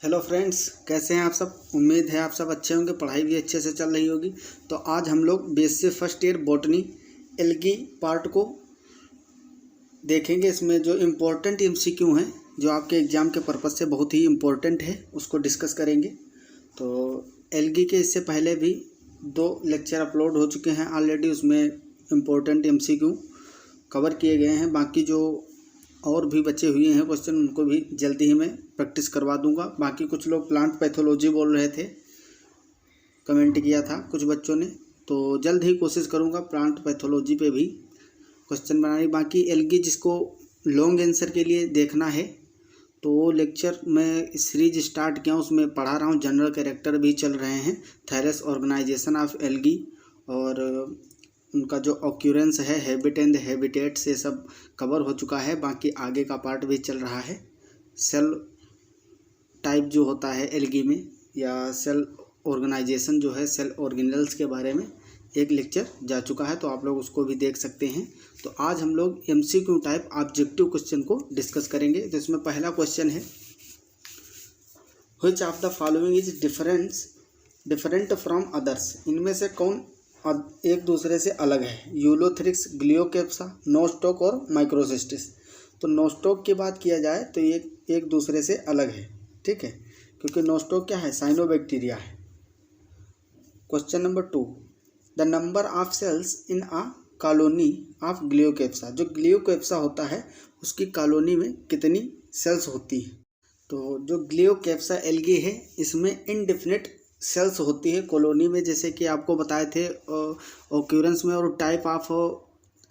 Hello friends, कैसे हैं आप सब। उम्मीद है आप सब अच्छे होंगे, पढ़ाई भी अच्छे से चल रही होगी। तो आज हम लोग BSc first year botany algae part को देखेंगे। इसमें जो इम्पोर्टेंट एमसीक्यू हैं जो आपके एग्ज़ाम के पर्पज़ से बहुत ही इम्पोर्टेंट है उसको डिस्कस करेंगे। तो एल्गी के इससे पहले भी 2 लेक्चर अपलोड हो चुके हैं ऑलरेडी, उसमें इम्पोर्टेंट एमसीक्यू कवर किए गए हैं। बाकी जो और भी बचे हुए हैं क्वेश्चन उनको भी जल्दी ही मैं प्रैक्टिस करवा दूंगा। बाकी कुछ लोग प्लांट पैथोलॉजी बोल रहे थे, कमेंट किया था कुछ बच्चों ने, तो जल्द ही कोशिश करूंगा प्लांट पैथोलॉजी पे भी क्वेश्चन बनाने। बाकी एल्गी जिसको लॉन्ग आंसर के लिए देखना है तो वो लेक्चर मैं सीरीज स्टार्ट किया, उसमें पढ़ा रहा हूँ। जनरल कैरेक्टर भी चल रहे हैं, थैलेस ऑर्गेनाइजेशन ऑफ एल्गी, और उनका जो ऑक्यूरेंस है, हैबिट एंड हैबिटेट से सब कवर हो चुका है। बाकी आगे का पार्ट भी चल रहा है। सेल टाइप जो होता है एल्गी में, या सेल ऑर्गेनाइजेशन जो है, सेल ऑर्गेनल्स के बारे में एक लेक्चर जा चुका है, तो आप लोग उसको भी देख सकते हैं। तो आज हम लोग एमसीक्यू टाइप ऑब्जेक्टिव क्वेश्चन को डिस्कस करेंगे। तो इसमें पहला क्वेश्चन है, which of the following is different from others. इनमें से कौन एक दूसरे से अलग है। यूलोथ्रिक्स, ग्लियोकेप्सा, नोस्टॉक और माइक्रोसिस्टिस। तो नोस्टॉक की बात किया जाए तो ये एक दूसरे से अलग है, ठीक है, क्योंकि नोस्टॉक क्या है, साइनोबैक्टीरिया है। Question number 2, the number of cells in a colony of gloeocapsa. जो ग्लियोकेप्सा होता है उसकी कॉलोनी में कितनी सेल्स होती है। तो जो ग्लियोकेप्सा एल्गी है इसमें इनडेफिनिट सेल्स होती है कॉलोनी में, जैसे कि आपको बताए थे ऑक्यूरेंस में। और टाइप ऑफ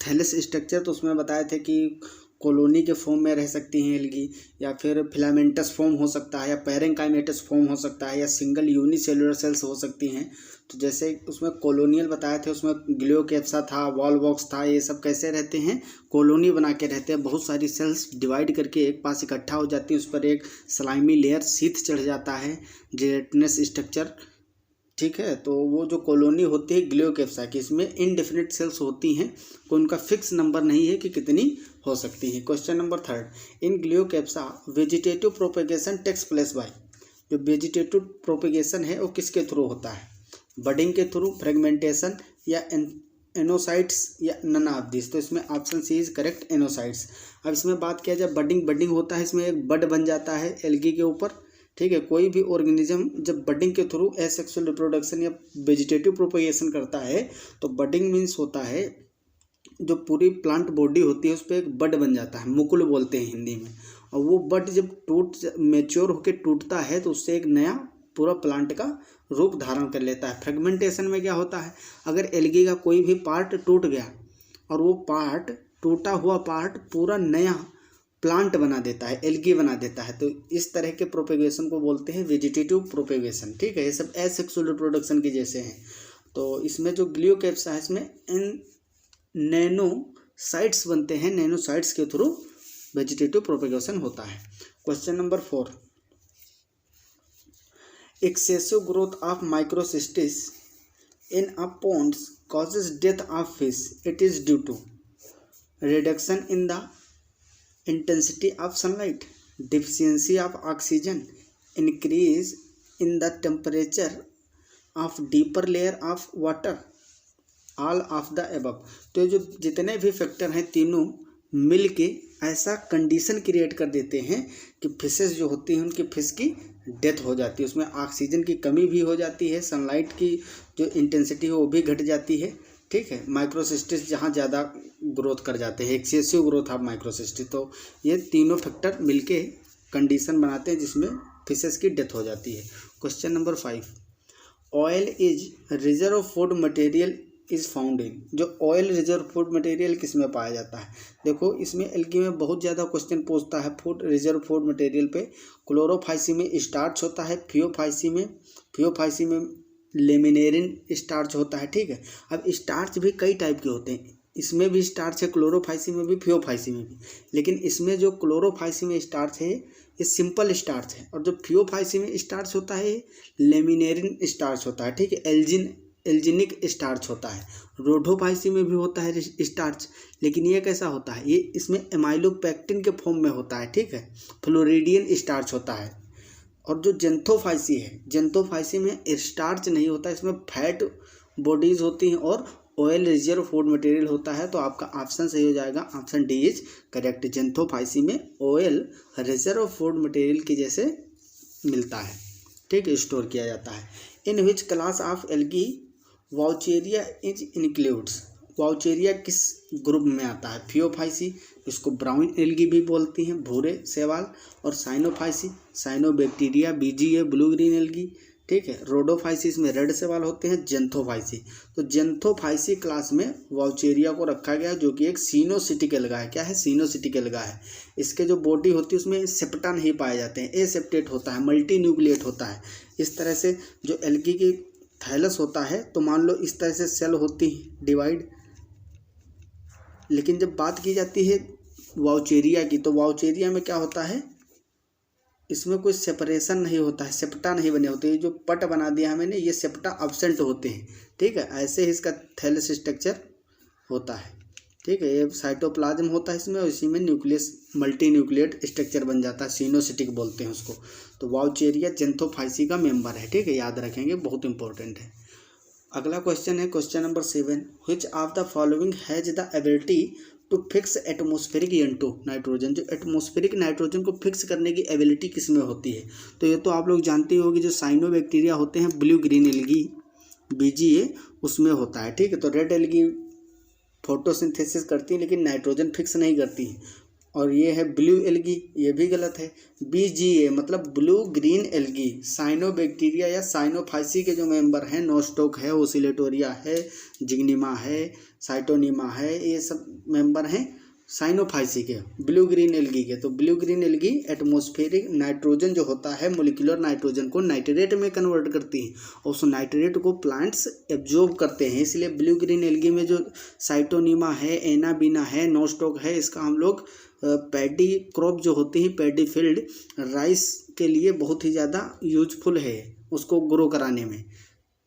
थैलेस स्ट्रक्चर तो उसमें बताए थे कि कॉलोनी के फॉर्म में रह सकती हैं एल्गी, या फिर फिलामेंटस फॉर्म हो सकता है, या पैरेंकाइमेटस फॉर्म हो सकता है, या सिंगल यूनिसेलुलर सेल्स हो सकती हैं। तो जैसे उसमें कॉलोनियल बताए थे, उसमें ग्लियोकेप्सा था, वॉलवॉक्स था, ये सब कैसे रहते हैं, कॉलोनी बना के रहते हैं। बहुत सारी सेल्स डिवाइड करके एक पास इकट्ठा हो जाती है, उस पर एक स्लाइमी लेयर शीथ चढ़ जाता है, जेलेटिनस स्ट्रक्चर, ठीक है। तो वो जो कॉलोनी होती है ग्लियोकेप्सा की, इसमें इनडेफिनिट सेल्स होती हैं, कोई उनका फिक्स नंबर नहीं है कि कितनी हो सकती है। Question number 3, in gloeocapsa vegetative propagation takes place by. जो वेजिटेटिव प्रोपेगेशन है वो किसके थ्रू होता है, बडिंग के थ्रू, फ्रेगमेंटेशन, या एनोसाइट्स, या नन ऑफ दिस। तो इसमें ऑप्शन सी इज करेक्ट, एनोसाइट्स। अब इसमें बात किया जाए बडिंग होता है, इसमें एक बड बन जाता है एल्गी के ऊपर, ठीक है। कोई भी ऑर्गेनिज्म जब बडिंग के थ्रू एसेक्सुअल रिप्रोडक्शन या वेजिटेटिव प्रोपेगेशन करता है तो बडिंग मीन्स होता है जो पूरी प्लांट बॉडी होती है उस पर एक बड बन जाता है, मुकुल बोलते हैं हिंदी में। और वो बड जब मेच्योर होकर टूटता है तो उससे एक नया पूरा प्लांट का रूप धारण कर लेता है। फ्रेगमेंटेशन में क्या होता है, अगर एल्गी का कोई भी पार्ट टूट गया और वो पार्ट, टूटा हुआ पार्ट पूरा नया प्लांट बना देता है, एल्गी बना देता है, तो इस तरह के प्रोपेगेशन को बोलते हैं वेजिटेटिव प्रोपेगेशन, ठीक है। ये सब एसेक्सुअल रिप्रोडक्शन के जैसे हैं। तो इसमें जो ग्लियोकेप्सा है इसमें नैनोसाइट्स बनते हैं, नैनोसाइट्स के थ्रू वेजिटेटिव प्रोपेगेशन होता है। Question number 4, excessive growth of microcystis in a ponds causes death of fish. It is due to reduction in the intensity of sunlight, deficiency of oxygen, increase in the temperature of deeper layer of water, all of the above। तो जो जितने भी factor हैं तीनों मिल के ऐसा condition create कर देते हैं कि फिशेस जो होती हैं उनकी फिश की डेथ हो जाती है। उसमें ऑक्सीजन की कमी भी हो जाती है, सनलाइट की जो इंटेंसिटी है वो भी घट जाती है, ठीक है। माइक्रोसिस्टिस जहाँ ज़्यादा ग्रोथ कर जाते हैं, एक्सेसिव ग्रोथ ऑफ माइक्रोसिस्टिस। तो ये तीनों फैक्टर मिलके कंडीशन बनाते हैं जिसमें फिशेस की डेथ हो जाती है। Question number 5, oil is reserve food material is found in. जो ऑयल रिजर्व फूड मटेरियल किस में पाया जाता है। देखो इसमें एल्गी में बहुत ज़्यादा क्वेश्चन पूछता है फूड रिजर्व फूड मटेरियल पे। क्लोरोफाइसी में स्टार्च होता है, फियोफाइसी में लेमिनेरिन स्टार्च होता है, ठीक है। अब स्टार्च भी कई टाइप के होते हैं, इसमें भी स्टार्च है, क्लोरोफाइसी में भी, फियोफाइसी में भी। लेकिन इसमें जो क्लोरोफाइसी में स्टार्च है ये सिंपल स्टार्च है, और जो फियोफाइसी में स्टार्च होता है लेमिनेरिन स्टार्च होता है, ठीक है। एल्जिनिक स्टार्च होता है। रोडोफाइसी में भी होता है स्टार्च, लेकिन ये कैसा होता है, ये इसमें एमाइलोपेक्टिन के फॉर्म में होता है, ठीक है। फ्लोरिडियन स्टार्च होता है। और जो जेंथोफाइसी है, जेंथोफाइसी में स्टार्च नहीं होता, इसमें फैट बॉडीज होती हैं और ऑयल रिजर्व फूड मटेरियल होता है। तो आपका ऑप्शन सही हो जाएगा, ऑप्शन डी इज करेक्ट। जेंथोफाइसी में ऑयल रिजर्व फूड मटेरियल की जैसे मिलता है, ठीक है, स्टोर किया जाता है। In which class of algae vaucheria is includes, vaucheria किस ग्रुप में आता है? फियोफाइसी, इसको ब्राउन एल्गी भी बोलती हैं, भूरे शैवाल, और cyanophyceae, cyanobacteria, BGA, blue green algae, ठीक है। रोडोफाइसिस में रेड शैवाल होते हैं, जेंथोफाइसी। तो जेंथोफाइसी क्लास में वाउचेरिया को रखा गया, जो कि एक सिनोसिटिक एल्गा है। क्या है? सिनोसिटिक एल्गा है। इसके जो बॉडी होती है उसमें सेप्टा नहीं पाए जाते हैं, एसेप्टेट होता है, मल्टी न्यूक्लिएट होता है। इस तरह से जो एल्गी की थैलस होता है, तो मान लो इस तरह से सेल होती है डिवाइड, लेकिन जब बात की जाती है वाउचेरिया की, तो वाउचेरिया में क्या होता है, इसमें कोई सेपरेशन नहीं होता है, सेप्टा नहीं बने होते। ये जो पट बना दिया है मैंने, ये सेप्टा अब्सेंट होते हैं, ठीक है। ऐसे ही इसका थैलस स्ट्रक्चर होता है, ठीक है। ये साइटोप्लाज्म होता है इसमें, और इसी में न्यूक्लियस मल्टी न्यूक्लिएट स्ट्रक्चर बन जाता है, सिनोसिटिक बोलते हैं उसको। तो वाउचेरिया जेंथोफाइसी का मेंबर है, ठीक है, याद रखेंगे, बहुत इंपॉर्टेंट है। अगला क्वेश्चन है question number 7, which of the following has the ability to fix atmospheric N2 nitrogen. जो एटमॉस्फेरिक नाइट्रोजन को फिक्स करने की एबिलिटी किस में होती है? तो ये तो आप लोग जानते होंगे, जो साइनोबैक्टीरिया होते हैं, ब्लू ग्रीन एल्गी, बीजीए, उसमें होता है, ठीक है। तो रेड एल्गी फोटोसिंथेसिस करती है लेकिन नाइट्रोजन फिक्स नहीं करती है। और ये है ब्लू एल्गी, ये भी गलत है। बीजीए मतलब ब्लू ग्रीन एल्गी, साइनोबैक्टीरिया या साइनोफाइसी के जो मेंबर हैं, नोस्टोक है, ओसिलेटोरिया है, जिग्निमा है, साइटोनिमा है, ये सब मेंबर हैं साइनोफाइसी के, ब्लू ग्रीन एल्गी के। तो blue green algae atmospheric nitrogen जो होता है, मोलिकुलर नाइट्रोजन को नाइट्रेट में कन्वर्ट करती है, और उस नाइट्रेट को प्लांट्स एब्जॉर्ब करते हैं। इसलिए ब्लू ग्रीन एल्गी में जो साइटोनिमा है, एनाबीना है, नोस्टोक है, इसका हम लोग पैडी क्रॉप जो होती है, पैडी फील्ड राइस के लिए बहुत ही ज़्यादा यूजफुल है, उसको ग्रो कराने में।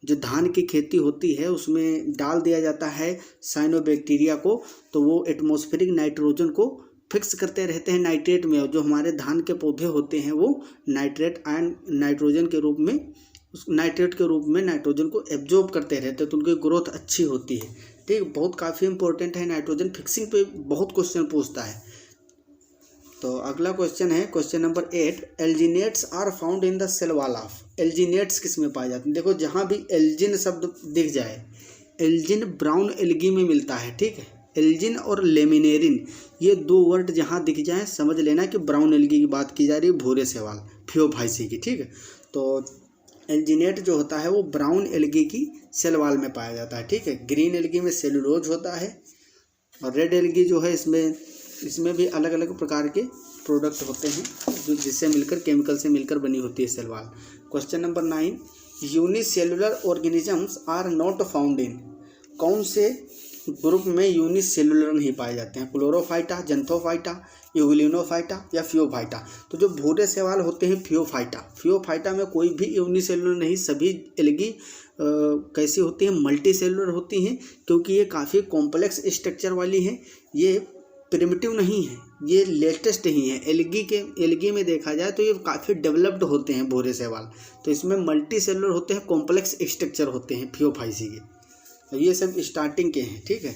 जो धान की खेती होती है उसमें डाल दिया जाता है साइनोबैक्टीरिया को, तो वो एटमॉस्फेरिक नाइट्रोजन को फिक्स करते रहते हैं नाइट्रेट में, और जो हमारे धान के पौधे होते हैं वो नाइट्रेट आयन नाइट्रोजन के रूप में, नाइट्रेट के रूप में नाइट्रोजन को एब्जॉर्ब करते रहते हैं, तो उनकी ग्रोथ अच्छी होती है, ठीक। बहुत काफ़ी इंपॉर्टेंट है, नाइट्रोजन फिक्सिंग पे बहुत क्वेश्चन पूछता है। तो अगला क्वेश्चन है question number 8, alginates are found in the cell wall of. Alginates किस में पाए जाते हैं? देखो, जहाँ भी एल्जिन शब्द दिख जाए, एल्जिन ब्राउन एल्गी में मिलता है, ठीक है। एल्जिन और लेमिनेरिन, ये दो वर्ड जहाँ दिख जाए समझ लेना कि ब्राउन एल्गी की बात की जा रही है, भूरे शैवाल, फियोफाइसी की, ठीक है। तो एल्जिनेट जो होता है वो ब्राउन एल्गी की सेल वॉल में पाया जाता है, ठीक है। ग्रीन एल्गी में सेलुलोज होता है, और रेड एल्गी जो है इसमें भी अलग अलग प्रकार के प्रोडक्ट होते हैं, जो जिससे मिलकर, केमिकल से मिलकर बनी होती है cell wall. Question number 9, unicellular organisms are not found in. कौन से ग्रुप में यूनिसेलुलर नहीं पाए जाते हैं? क्लोरोफाइटा, जेंथोफाइटा, यूग्लिनोफाइटा या फियोफाइटा। तो जो भूरे शैवाल होते हैं फियोफाइटा, फियोफाइटा में कोई भी यूनिसेलुलर नहीं, सभी एल्गी कैसी होती हैं? मल्टी सेलुलर होती हैं, क्योंकि ये काफ़ी कॉम्प्लेक्स स्ट्रक्चर वाली हैं, ये प्रिमिटिव नहीं है, ये लेटेस्ट ही है। एल्गी में देखा जाए तो ये काफ़ी डेवलप्ड होते हैं भूरे शैवाल, तो इसमें मल्टी सेलुलर होते हैं, कॉम्प्लेक्स स्ट्रक्चर होते हैं फियोफाइसी के। तो ये सब स्टार्टिंग के हैं, ठीक है।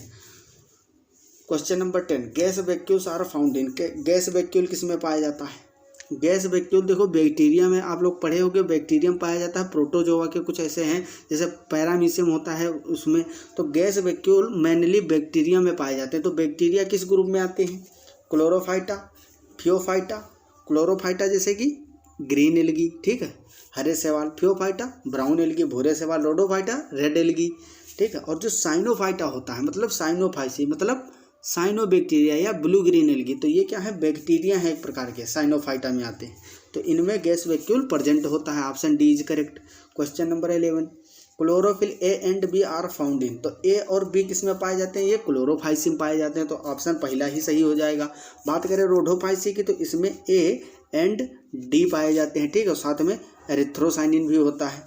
Question number 10, gas vacuoles are found in. Gas vacuole किस में पाया जाता है? गैस वैक्यूल देखो, बैक्टीरिया में आप लोग पढ़े होंगे, बैक्टीरियम पाया जाता है, प्रोटोजोआ के कुछ ऐसे हैं, जैसे पैरामीशियम होता है उसमें। तो गैस वैक्यूल मेनली बैक्टीरिया में पाए जाते हैं। तो बैक्टीरिया किस ग्रुप में आते हैं? क्लोरोफाइटा, फियोफाइटा। क्लोरोफाइटा जैसे कि ग्रीन एल्गी, ठीक है, हरे शैवाल, फियोफाइटा ब्राउन एल्गी, भूरे शैवाल, रोडोफाइटा रेड एल्गी, ठीक है। और जो साइनोफाइटा होता है, मतलब साइनोफाइसी मतलब साइनोबैक्टीरिया या ब्लू ग्रीन एल्गी, तो ये क्या है? बैक्टीरिया है एक प्रकार के, साइनोफाइटा में आते हैं। तो इनमें गैस वैक्यूल प्रेजेंट होता है, option D is correct. Question number 11, chlorophyll A and B are found in. तो ए और बी किस में पाए जाते हैं? ये क्लोरोफाइसी में पाए जाते हैं, तो ऑप्शन पहला ही सही हो जाएगा। बात करें रोडोफाइसी की, तो इसमें ए एंड डी पाए जाते हैं, ठीक है, साथ में एरिथ्रोसाइनिन भी होता है।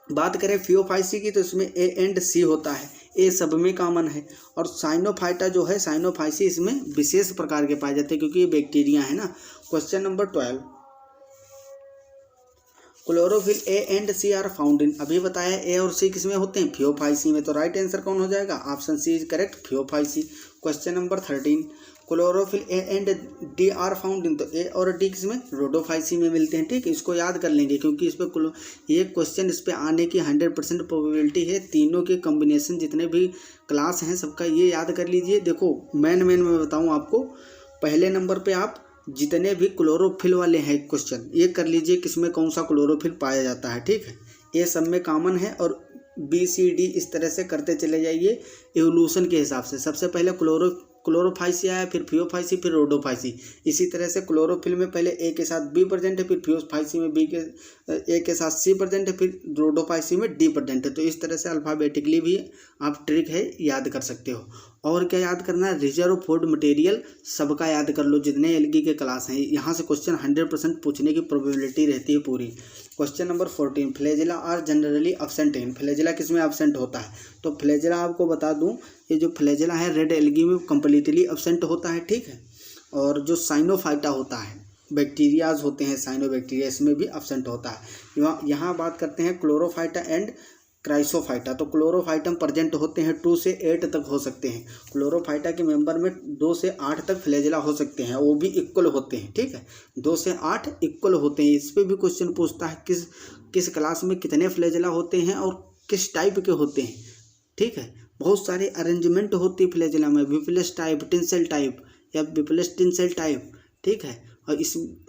बात करें फियोफाइसी की, तो इसमें ए एंड सी होता है, ए सब में कॉमन है। और साइनोफाइटा जो है, साइनोफाइसी, इसमें विशेष प्रकार के पाए जाते हैं, क्योंकि ये बैक्टीरिया है ना। Question number 12, chlorophyll A and C are found in, अभी बताया ए और सी किसमें होते हैं, फियोफाइसी में। तो राइट आंसर कौन हो जाएगा, option C is correct, phaeophyceae. Question number 13, chlorophyll A and D are found in, तो ए और डी किसमें, रोडोफाइसी में मिलते हैं। ठीक, इसको याद कर लेंगे क्योंकि इस पर ये क्वेश्चन इस पर आने की 100% प्रोबेबिलिटी है। तीनों के कॉम्बिनेशन जितने भी क्लास हैं सबका ये याद कर लीजिए। देखो मेन मैं बताऊँ आपको, पहले नंबर पे आप जितने भी क्लोरोफिल वाले हैं क्वेश्चन ये कर लीजिए, किसमें कौन सा क्लोरोफिल पाया जाता है। ठीक है, ये सब में कॉमन है और बी सी डी इस तरह से करते चले जाइए एवोल्यूशन के हिसाब से। सबसे पहले क्लोरोफाइसी आया, फिर फियोफाइसी, फिर रोडोफाइसी। इसी तरह से क्लोरोफिल में पहले ए के साथ बी प्रेजेंट है, फिर फियोफाइसी में ए के साथ सी प्रेजेंट है, फिर रोडोफाइसी में डी प्रेजेंट है। तो इस तरह से अल्फ़ाबेटिकली भी आप ट्रिक है याद कर सकते हो। और क्या याद करना है, रिजर्व फूड मटेरियल सबका याद कर लो, जितने एलगी के क्लास हैं यहाँ से क्वेश्चन 100% पूछने की प्रोबेबिलिटी रहती है पूरी। Question number 14, flagella are generally absent in, flagella किसमें एब्सेंट होता है, तो फ्लैजेला आपको बता दूं ये जो फ्लैजेला है रेड एलगी में कम्प्लीटली एब्सेंट होता है। ठीक है, और जो साइनोफाइटा होता है, बैक्टीरियाज होते हैं साइनोबैक्टीरिया, इसमें भी एब्सेंट होता है। यहाँ बात करते हैं क्लोरोफाइटा एंड क्राइसोफाइटा, तो क्लोरोफाइटम प्रेजेंट होते हैं 2 से 8 तक हो सकते हैं। क्लोरोफाइटा के मेंबर में 2 से 8 तक फ्लैजेला हो सकते हैं, वो भी इक्वल होते हैं। ठीक है, 2 से 8 इक्वल होते हैं। इस पर भी क्वेश्चन पूछता है किस क्लास में कितने फ्लैजेला होते हैं और किस टाइप के होते हैं। ठीक है, बहुत सारे अरेंजमेंट होती है फ्लैजेला में, विप्लस टाइप, टिंसल टाइप या विप्लस टिंसल टाइप। ठीक है, और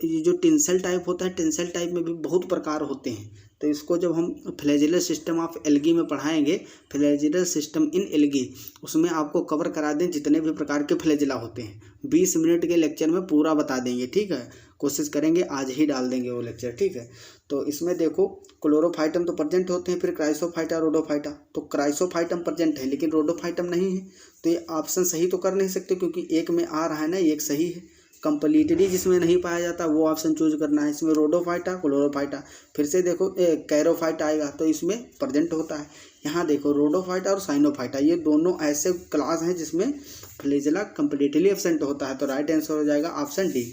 ये जो टिंसल टाइप होता है, टिंसल टाइप में भी बहुत प्रकार होते हैं। तो इसको जब हम फ्लैजेलर सिस्टम ऑफ एल्गी में पढ़ाएंगे, फ्लैजेलर सिस्टम इन एल्गी, उसमें आपको कवर करा दें जितने भी प्रकार के फ्लैजेला होते हैं। 20 मिनट के लेक्चर में पूरा बता देंगे। ठीक है, कोशिश करेंगे आज ही डाल देंगे वो लेक्चर। ठीक है, तो इसमें देखो क्लोरोफाइटम तो प्रेजेंट होते हैं, फिर क्राइसोफाइटा, रोडोफाइटा। तो क्राइसोफाइटम प्रेजेंट है लेकिन रोडोफाइटम नहीं है, तो ये ऑप्शन सही तो कर नहीं सकते क्योंकि एक में आ रहा है ना, एक सही है। कंप्लीटली जिसमें नहीं पाया जाता वो ऑप्शन चूज करना है। इसमें रोडोफाइटा, क्लोरोफाइटा, फिर से देखो कैरोफाइटा आएगा तो इसमें प्रेजेंट होता है। यहाँ देखो रोडोफाइटा और साइनोफाइटा, ये दोनों ऐसे क्लास हैं जिसमें फ्लैजेला कंप्लीटली एब्सेंट होता है। तो राइट आंसर हो जाएगा option D.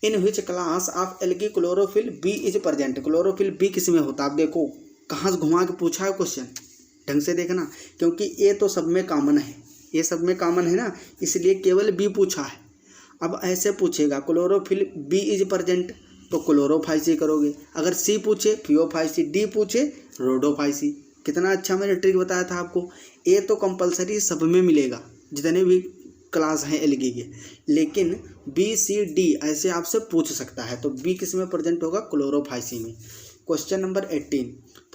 In which class of algae chlorophyll B is present, chlorophyll B किसमें होता है। आप देखो कहाँ से घुमा के पूछा है क्वेश्चन, ढंग से देखना, क्योंकि ये तो सब में कॉमन है, ये सब में कॉमन है ना, इसलिए केवल बी पूछा है। अब ऐसे पूछेगा क्लोरोफिल बी इज प्रेजेंट तो क्लोरोफाइसी करोगे, अगर सी पूछे फियोफाइसी, डी पूछे रोडोफाइसी। कितना अच्छा मैंने ट्रिक बताया था आपको। ए तो कंपलसरी सब में मिलेगा जितने भी क्लास हैं एल्गी के, लेकिन बी सी डी ऐसे आपसे पूछ सकता है। तो बी किस में प्रेजेंट होगा, क्लोरोफाइसी में। Question number 18,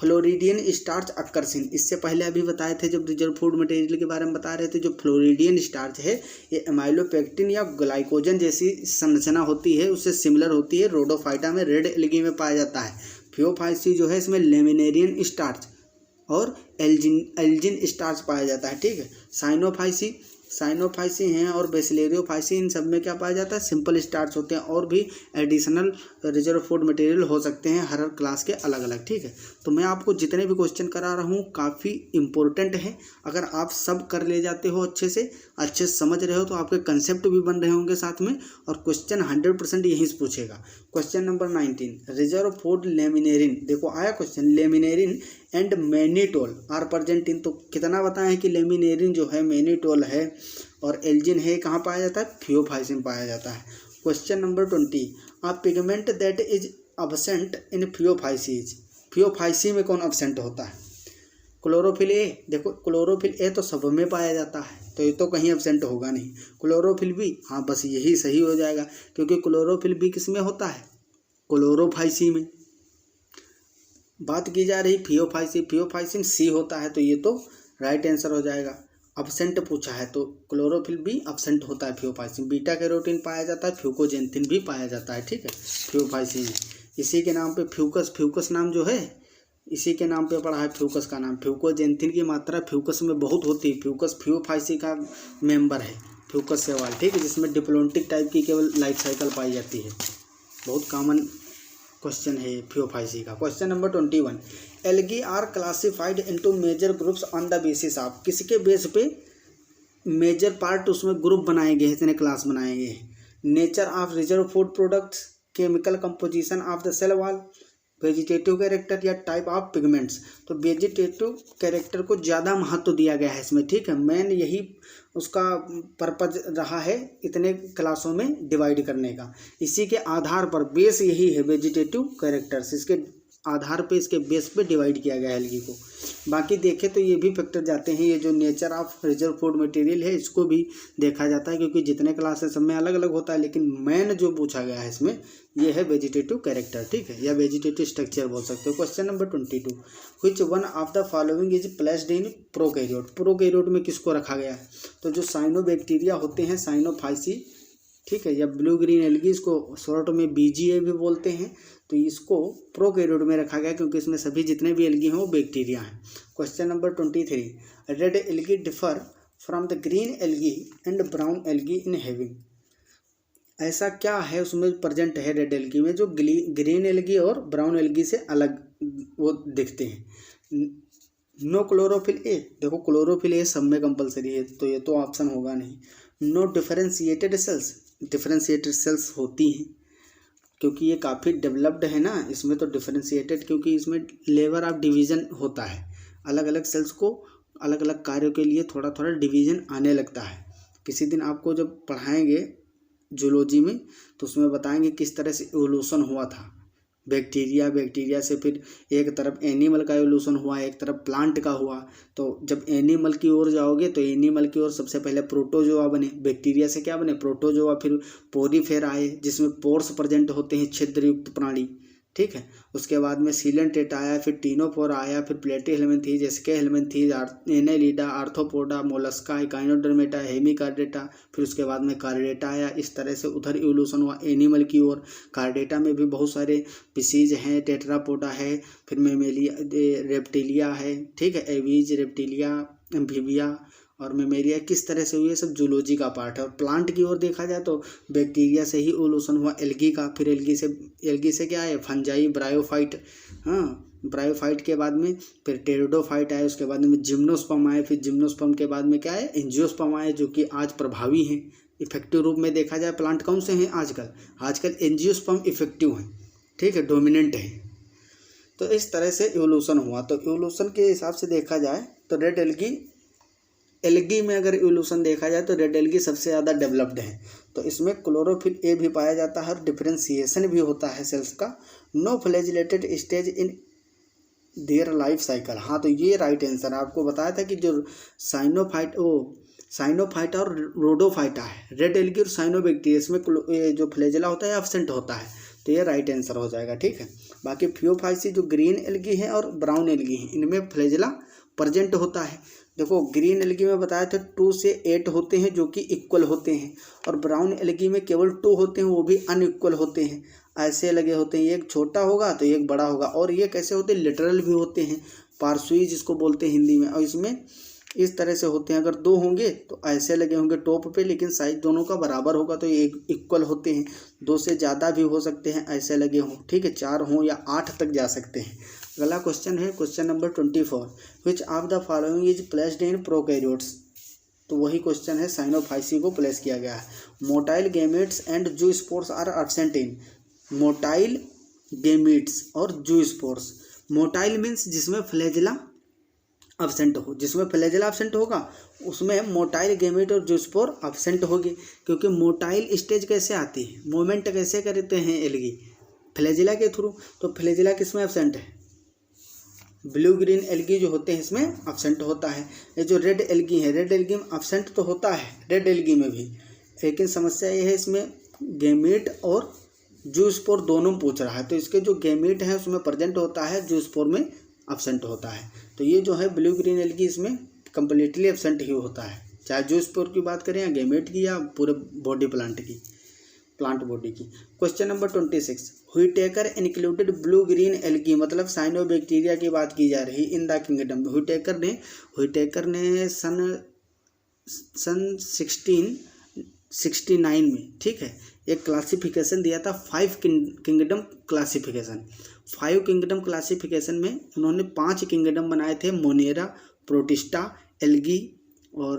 floridean starch occurs in, इससे पहले अभी बताए थे जब रिजर्व फूड मटेरियल के बारे में बता रहे थे, जो फ्लोरिडियन स्टार्च है ये एमाइलोपेक्टिन या ग्लाइकोजन जैसी संरचना होती है उससे सिमिलर होती है। रोडोफाइटा में रेड एल्गी में पाया जाता है। फियोफाइसी जो है इसमें लेमिनेरियन स्टार्च और एल्जिन स्टार्च पाया जाता है। ठीक है, साइनोफाइसी हैं और बेसिलेरियोफाइसी, इन सब में क्या पाया जाता है, सिंपल स्टार्च होते हैं। और भी एडिशनल रिजर्व फूड मटेरियल हो सकते हैं हर क्लास के अलग अलग। ठीक है, तो मैं आपको जितने भी क्वेश्चन करा रहा हूँ काफ़ी इंपॉर्टेंट है। अगर आप सब कर ले जाते हो अच्छे से समझ रहे हो तो आपके कंसेप्ट भी बन रहे होंगे साथ में, और क्वेश्चन 100% यहीं से पूछेगा। Question number 19, reserve food laminarin, देखो आया question, laminarin and mannitol are present in, तो कितना बताएं है कि लेमिनेरिन जो है, मैनिटोल है और एल्जिन है, कहाँ पाया जाता है, फियोफाइसी में पाया जाता है। Question number 20, a pigment that is absent in Phaeophyceae, Phaeophyceae में कौन एब्सेंट होता है, क्लोरोफिल ए। देखो क्लोरोफिल ए तो सब में पाया जाता है तो ये तो कहीं एब्सेंट होगा नहीं। क्लोरोफिल बी, हाँ बस यही सही हो जाएगा क्योंकि क्लोरोफिल बी किस में होता है, क्लोरोफाइसी में। बात की जा रही फियोफाइसिन सी होता है, तो ये तो राइट आंसर हो जाएगा। एब्सेंट पूछा है तो क्लोरोफिल भी एब्सेंट होता है फियोफाइसिन। बीटा कैरोटीन पाया जाता है, फ्यूकोजेंथिन भी पाया जाता है। ठीक है, फियोफाइसिन में इसी के नाम पे फ्यूकस नाम जो है इसी के नाम पे पड़ा है फ्यूकस का नाम। फ्यूकोजेंथिन की मात्रा फ्यूकस में बहुत होती है। फ्यूकस फियोफाइसी का मेंबर है, फ्यूकस सेवाल। ठीक है, जिसमें डिप्लोन्टिक टाइप की केवल लाइफ साइकिल पाई जाती है। बहुत कॉमन क्वेश्चन है फियोफाइसी का। Question number 21, algae are classified into major groups on the basis of, किसके बेस पे मेजर पार्ट उसमें ग्रुप बनाए गए हैं, इतने क्लास बनाए गए हैं। Nature of reserve food products, chemical composition of the cell wall, vegetative character या टाइप ऑफ पिगमेंट्स, तो वेजिटेटिव कैरेक्टर को ज़्यादा महत्व दिया गया है इसमें, ठीक है। मेन यही उसका पर्पज रहा है इतने क्लासों में डिवाइड करने का। इसी के आधार पर बेस यही है वेजिटेटिव कैरेक्टर्स, इसके आधार पे इसके बेस पे डिवाइड किया गया है एल्गी को। बाकी देखें तो ये भी फैक्टर जाते हैं, ये जो nature of reserve food material है इसको भी देखा जाता है, क्योंकि जितने क्लास है सब में अलग अलग होता है, लेकिन मेन जो पूछा गया है इसमें ये है वेजिटेटिव कैरेक्टर, ठीक है, या वेजिटेटिव स्ट्रक्चर बोल सकते हो। Question number 22, which one of the following is placed in prokaryote. Prokaryote में किसको रखा गया है, तो जो साइनोबैक्टीरिया होते हैं, साइनोफाइसी, ठीक है, या ब्लू ग्रीन एल्गी, इसको शॉर्ट में बीजीए भी बोलते हैं, तो इसको प्रोकैरियोट में रखा गया क्योंकि इसमें सभी जितने भी एल्गी हैं वो बैक्टीरिया हैं। Question number 23, red algae differ from the green algae and brown algae in having. ऐसा क्या है उसमें प्रेजेंट है रेड एल्गी में जो ग्रीन एल्गी और ब्राउन एल्गी से अलग वो दिखते हैं। नो क्लोरोफिल ए, देखो क्लोरोफिल ए सब में कंपलसरी है, तो ये तो ऑप्शन होगा नहीं। No differentiated cells, differentiated cells होती हैं क्योंकि ये काफ़ी डेवलप्ड है ना, इसमें तो डिफरेंशिएटेड, क्योंकि इसमें लेवल ऑफ डिवीज़न होता है, अलग अलग सेल्स को अलग अलग कार्यों के लिए थोड़ा थोड़ा डिवीज़न आने लगता है। किसी दिन आपको जब पढ़ाएंगे जूलॉजी में तो उसमें बताएंगे किस तरह से इवोल्यूशन हुआ था, बैक्टीरिया से फिर एक तरफ एनिमल का एवोल्यूशन हुआ, एक तरफ प्लांट का हुआ। तो जब एनिमल की ओर जाओगे तो एनिमल की ओर सबसे पहले प्रोटोजोआ बने, बैक्टीरिया से क्या बने प्रोटोजोआ, फिर पोरीफेर आए जिसमें पोर्स प्रेजेंट होते हैं, छिद्रयुक्त प्राणी, ठीक है। उसके बाद में सीलेंटेट आया, फिर टीनोफोर आया, फिर platyhelminthes, aschelminthes, annelida, arthropoda, mollusca, echinodermata, hemichordata, फिर उसके बाद में कार्डेटा आया। इस तरह से उधर इवोल्यूशन हुआ एनिमल की ओर। कार्डेटा में भी बहुत सारे स्पीसीज हैं, टेट्रापोडा है, फिर मेमेलिया, रेप्टिलिया है, ठीक है, एवीज, रेप्टिलिया, एम्फीबिया और मेमेलिया, किस तरह से हुई है सब जूलॉजी का पार्ट है। और प्लांट की ओर देखा जाए तो बैक्टीरिया से ही इवोल्यूशन हुआ एल्गी का, फिर एल्गी से क्या है फंजाई, ब्रायोफाइट, हाँ ब्रायोफाइट के बाद में फिर टेरिडोफाइट आए, उसके बाद में जिम्नोस्पर्म आए, फिर जिम्नोस्पर्म के बाद में क्या है एंजियोस्पर्म आए, जो कि आज प्रभावी हैं इफेक्टिव रूप में देखा जाए। प्लांट कौन से हैं आजकल एंजियोस्पर्म इफेक्टिव हैं, ठीक है, डोमिनेंट है। तो इस तरह से इवोल्यूशन हुआ। तो इवोल्यूशन के हिसाब से देखा जाए तो रेड एल्गी में अगर इवोल्यूशन देखा जाए तो रेड एल्गी सबसे ज़्यादा डेवलप्ड है। तो इसमें क्लोरोफिल ए भी पाया जाता है और डिफरेंशिएशन भी होता है सेल्स का। No flagellated stage in their life cycle, हाँ तो ये राइट आंसर। आपको बताया था कि जो साइनोफाइटा और रोडोफाइटा है, रेड एल्गी और साइनोबैक्टीरिया, इसमें जो फ्लैजिला होता है एब्सेंट होता है, तो ये राइट आंसर हो जाएगा, ठीक है। बाकी फियोफाइसी जो ग्रीन एल्गी है और ब्राउन एल्गी है, इनमें फ्लैजिला प्रेजेंट होता है। देखो ग्रीन एल्गी में बताया था 2 से 8 होते हैं जो कि इक्वल होते हैं, और ब्राउन एल्गी में केवल 2 होते हैं, वो भी अनइक्वल होते हैं, ऐसे लगे होते हैं, एक छोटा होगा तो एक बड़ा होगा। और ये कैसे होते हैं लिटरल भी होते हैं, पार्श्वी जिसको बोलते हैं हिंदी में। और इसमें इस तरह से होते हैं, अगर 2 होंगे तो ऐसे लगे होंगे टॉप पे, लेकिन साइज दोनों का बराबर होगा तो ये इक्वल होते हैं। 2 से ज़्यादा भी हो सकते हैं ऐसे लगे हों, ठीक है, 4 हों या 8 तक जा सकते हैं। अगला क्वेश्चन है question number 24, which of the following is placed in prokaryotes. तो वही क्वेश्चन है, साइनोफाइसी को प्लेस किया गया है। Motile gametes and zoospores are absent in. Motile gametes और जूस्पोर्स, मोटाइल मीन्स जिसमें फ्लैजिला एब्सेंट हो, जिसमें फ्लैजिला एब्सेंट होगा उसमें मोटाइल गैमेट और जूस्पोर एब्सेंट होगी। क्योंकि मोटाइल स्टेज कैसे आती है, मूवमेंट कैसे करते हैं एल्गी, फ्लैजिला के थ्रू। तो फ्लैजिला किसमें एब्सेंट है, ब्लू ग्रीन एल्गी जो होते हैं इसमें एब्सेंट होता है। ये जो रेड एल्गी है, रेड एल्गी में एब्सेंट तो होता है रेड एल्गी में भी, लेकिन समस्या ये है इसमें गैमेट और जूस्पोर दोनों पूछ रहा है। तो इसके जो गैमेट है उसमें प्रेजेंट होता है, जूस्पोर में एब्सेंट होता है। तो ये जो है ब्लू ग्रीन एल्गी इसमें कम्प्लीटली एब्सेंट ही होता है, चाहे जूस्पोर की बात करें या गैमेट की या पूरे बॉडी प्लांट बॉडी की। Question number 26, Whittaker included blue green algae, मतलब साइनोबैक्टीरिया की बात की जा रही इन द किंगडम। व्हिटेकर ने सन 1669 में, ठीक है, एक क्लासिफिकेशन दिया था 5 किंगडम क्लासिफिकेशन। 5 किंगडम क्लासिफिकेशन में उन्होंने 5 किंगडम बनाए थे, मोनेरा, प्रोटिस्टा, एल्गी और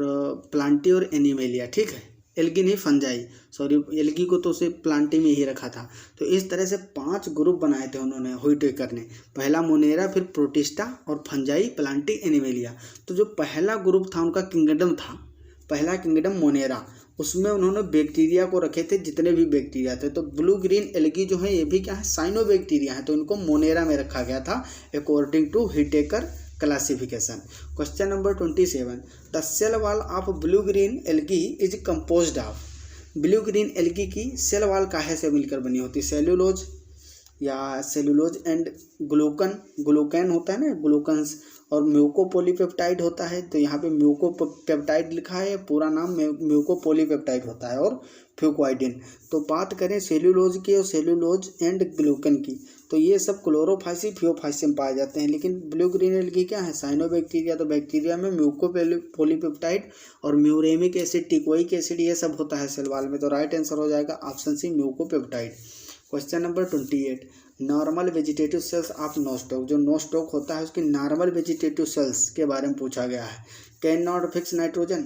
प्लांटी और एनिमेलिया, ठीक है, एल्गी नहीं फंजाई, सॉरी एल्गी को तो उसे प्लांटी में ही रखा था। तो इस तरह से 5 ग्रुप बनाए थे उन्होंने हुइटेकर ने, पहला मोनेरा, फिर प्रोटिस्टा और फंजाई, प्लांटी, एनिमेलिया। तो जो पहला ग्रुप था उनका किंगडम था, पहला किंगडम मोनेरा, उसमें उन्होंने बैक्टीरिया को रखे थे, जितने भी बैक्टीरिया थे। तो ब्लू ग्रीन एल्गी जो है ये भी क्या है, साइनोबैक्टीरिया है, तो इनको मोनेरा में रखा गया था according to Whittaker classification. Question number 27, the cell wall of blue green algae is composed of. Blue green algae की सेल वॉल काहे से मिलकर बनी होती है, सेल्यूलोज या सेल्यूलोज एंड ग्लूकन होता है ना, ग्लूकन्स, और म्यूकोपॉलीपेप्टाइड होता है। तो यहाँ पे म्यूकोपेप्टाइड लिखा है, पूरा नाम म्यूकोपॉलीपेप्टाइड होता है, और फ्यूक्वाइडिन। तो बात करें सेल्यूलोज की और सेल्यूलोज एंड ग्लूकन की, तो ये सब क्लोरोफाइसी फियोफाइसी में पाए जाते हैं। लेकिन ब्लू ग्रीन एल्गी क्या है, साइनोबैक्टीरिया। तो बैक्टीरिया में म्यूकोपॉलीपेप्टाइड और म्यूरेमिक एसिड, टिकोइक एसिड, ये सब होता है सेल वॉल में। तो राइट आंसर हो जाएगा option C, mucopeptide. Question number 28, normal vegetative cells of nostoc. जो नोस्टॉक होता है उसकी नॉर्मल वेजिटेटिव सेल्स के बारे में पूछा गया है। Can not fix nitrogen,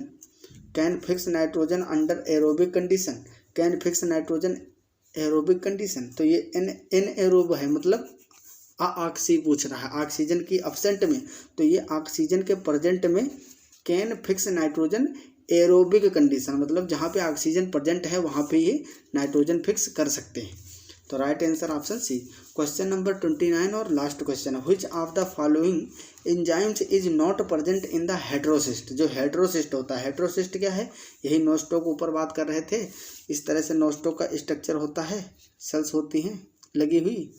can fix nitrogen under aerobic condition, can fix nitrogen aerobic condition. तो ये एन एरोब है, मतलब ऑक्सी पूछ रहा है, ऑक्सीजन की अब्सेंट में। तो ये ऑक्सीजन के प्रेजेंट में can fix nitrogen aerobic condition, मतलब जहाँ पे ऑक्सीजन प्रेजेंट है वहाँ पे ये नाइट्रोजन फिक्स कर सकते हैं। तो right answer option C. Question number 29 और लास्ट क्वेश्चन है, which of the following enzymes is not present in the heterocyst. जो हेटेरोसिस्ट होता है, हेटेरोसिस्ट क्या है, यही नोस्टॉक ऊपर बात कर रहे थे। इस तरह से नोस्टॉक का स्ट्रक्चर होता है, सेल्स होती हैं लगी हुई,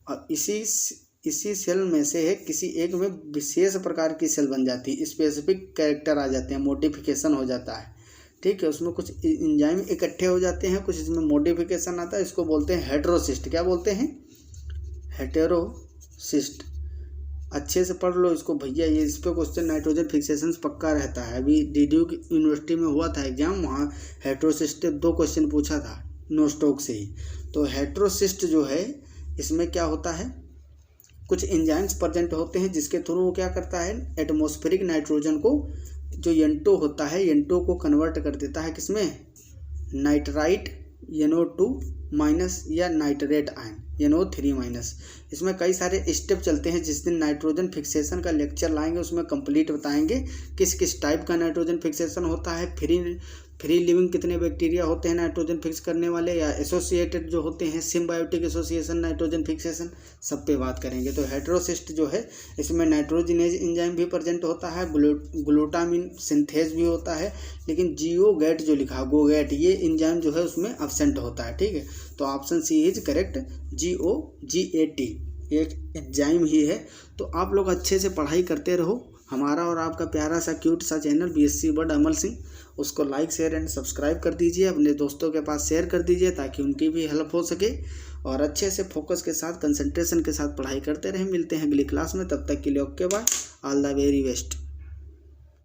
और इसी सेल में से किसी एक में विशेष प्रकार की सेल बन जाती है, स्पेसिफिक कैरेक्टर आ जाते हैं, मोडिफिकेशन हो जाता है, ठीक है। उसमें कुछ एंजाइम इकट्ठे हो जाते हैं, कुछ इसमें मोडिफिकेशन आता है, इसको बोलते हैं हेटेरोसिस्ट। क्या बोलते हैं, हेटेरोसिस्ट। अच्छे से पढ़ लो इसको भैया, ये इस पे क्वेश्चन नाइट्रोजन फिक्सेशन पक्का रहता है। अभी DDU यूनिवर्सिटी में हुआ था एग्जाम, वहाँ हेटेरोसिस्ट 2 क्वेश्चन पूछा था नोस्टॉक से ही। तो हेटेरोसिस्ट जो है इसमें क्या होता है, कुछ एंजाइम्स प्रेजेंट होते हैं जिसके थ्रू वो क्या करता है, एटमॉस्फेरिक नाइट्रोजन को, जो N2 होता है, N2 को कन्वर्ट कर देता है किसमें, नाइट्राइट NO2- या नाइट्रेट आयन NO3-। इसमें कई सारे स्टेप चलते हैं, जिस दिन नाइट्रोजन फिक्सेशन का लेक्चर लाएंगे उसमें कंप्लीट बताएंगे किस किस टाइप का नाइट्रोजन फिक्सेशन होता है, फ्री लिविंग कितने बैक्टीरिया होते हैं नाइट्रोजन फिक्स करने वाले, या एसोसिएटेड जो होते हैं सिम्बायोटिक एसोसिएशन नाइट्रोजन फिक्सेशन, सब पे बात करेंगे। तो हेटेरोसिस्ट जो है इसमें नाइट्रोजिनेज एंजाइम भी प्रेजेंट होता है, ग्लूटामिन सिंथेज भी होता है, लेकिन GO-GAT जो लिखा है, GO-GAT, ये एंजाइम जो है उसमें एब्सेंट होता है, ठीक है। तो option C is correct, GO-GAT एक एंजाइम ही है। तो आप लोग अच्छे से पढ़ाई करते रहो। हमारा और आपका प्यारा सा क्यूट सा चैनल BSc वर्ड अमल सिंह, उसको लाइक शेयर एंड सब्सक्राइब कर दीजिए, अपने दोस्तों के पास शेयर कर दीजिए ताकि उनकी भी हेल्प हो सके, और अच्छे से फोकस के साथ कंसंट्रेशन के साथ पढ़ाई करते रहें। मिलते हैं अगली क्लास में, तब तक के लिए okay bye, all the very best.